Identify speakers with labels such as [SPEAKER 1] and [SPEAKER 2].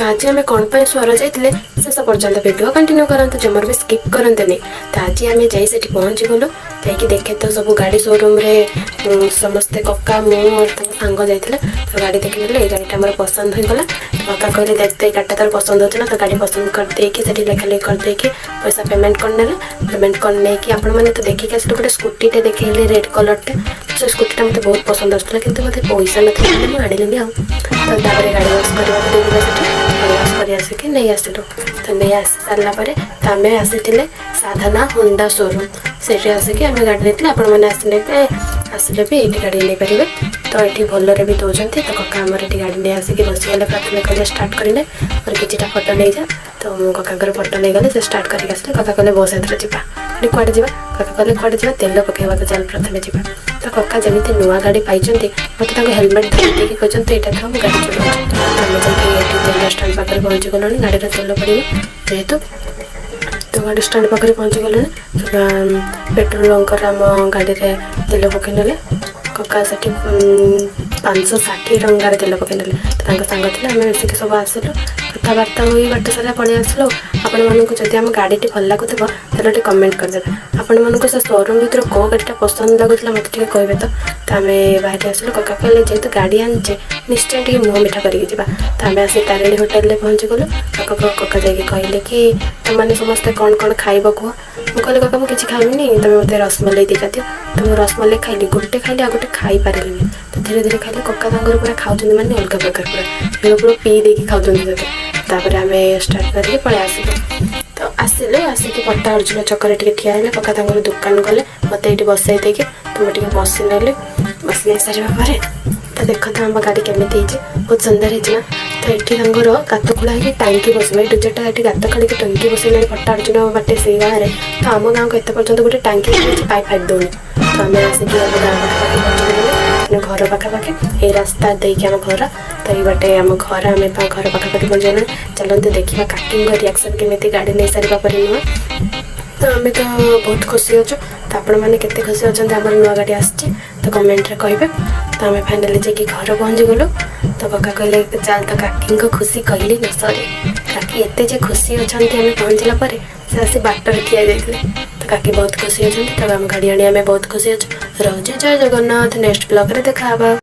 [SPEAKER 1] तो आज आम कौन पर स्वर जाइए शेष पर्यंत भिडियो कंटिन्यू करते जमार भी स्किप करते तो आज आम जा पहुँची गलु जाकि देखे तो सब गाड़ी शोरूम रे समस्ते कका मु और सांग जाते तो गाड़ी देखने ये गाड़ीटा मोर पसंद होगा। कका कहले देख तो गाड़ीटा तार पसंद होता तो गाड़ी पसंद करदे लेखा लेखि करदे पैसा पेमेंट करने पेमेंट करने आपण मैंने तो देखिक आस गोटे स्कूटीटे देखे रेड कलरटे से स्कूटीटा मत बहुत पसंद आसा कि मत पैसा ना मुझे आनी तो गाड़ी वाश करने आसिक नहीं आसलु तो नहीं आसी सारापर तो आम आसी साधना होंडा शोरूम से आसिक आम गाड़ी नहीं आपने आसिले भी ये गाड़ी नहीं पारे तो ये भलरे भी दौरान तो कका आमर ये गाड़ी नहीं आसिक बसीगले प्रथम कहले स्टार्ट करें और किटा फोटो नहीं जा तो मु कका फोटो नहीं गले से स्टार्ट करके आसले कका कहले बस एथर जा कड़े जा कका कहले कड़े जा तेल पकेवा चल प्रथम जा तो कका जमी नुआ गाड़ी पाई मत हेलमेट धरती कहते यहाँ था गाड़ी चलाऊँ तेल स्टाण्ड पाखे पहुँची गलु गाड़ी तेल पड़े जेहेतु तो गाड़ी स्टाण्ड पाखे पहुँची गले पेट्रोल अंकर आम गाड़ी में तेल पकई ना कका से 560 टंकार तेल पकई ना तो सांग थे आम मिसिक सब आसलु कथबार्ता हो बाट सारा पलि आसलु आपण मानक जदि आम गाड़ी भल लगुव तो कमेंट करदे आपण मानक से शोरूम भर कौ गाड़ीटा पसंद लगुला मत कहे तो आम बाहर आसलु कका कहले जेहेतु गाड़ी आनचे निश्चय टे मुँह मिठा करके तो आम आस तारिणी होटेल में पहुँची गलु कका जाकि कहले कि तुमने समस्ते कौन कौन खाइब कह मुझे कका मुझे खाइबी तुम मत रसमलाई दिखा दियो तो मुझे रसमलाई खाइली गोटे खाइली आ गोटे खाई पारे तो धीरे धीरे खाइले कका पूरा खाऊँ मैंने अलग प्रकार पूरा पूरा पी देकी खाऊँ तापर आम स्टार्ट करके पलि आसिलु तो आसिलु आसिक पट्टा अर्जुन छकरे ठिया है कका दुकान गले मत ये बसई देके तो मुझे बसी नेली बसी सारे तो देख तो आम गाड़ी केमी बहुत सुंदर है तो ये गात खोला है टांकी बस डीजेटा ये गात खोल टांकी बसैल पट्टा अर्जुन बाटे से गाँव में तो आम गाँव को एत पर्यटन गोटे टांकी पाइप फाइप दौनी तो आम आसिक घर पाखापाखि ये रास्ता देखिए आम घर तो ये बाटे आम घर आम घर पाखापाखि पहुँचल चलते देखा काकिंग रिएक्शन केमी गाड़ी नहीं सारा पर नुआ तो आम तो बहुत खुशी अच्छु तो आपण मैंने केते खुशी अच्छा आम नुआ गाड़ी आसी तो कमेंट रे कहे तो आम फाइनाली जाकि घर पहुँची गलु तो कका कहले चल तो काकी को खुशी कहली न सरी काकी एत खुशी अच्छा आम पहुँचला से आसी बाटर ठिया जाते तो काकी बहुत खुशी अच्छा तो आम गाड़ी आनी आम बहुत खुशी अच्छु रोजे जय जगन्नाथ नेक्स्ट ब्लॉग रे देखा।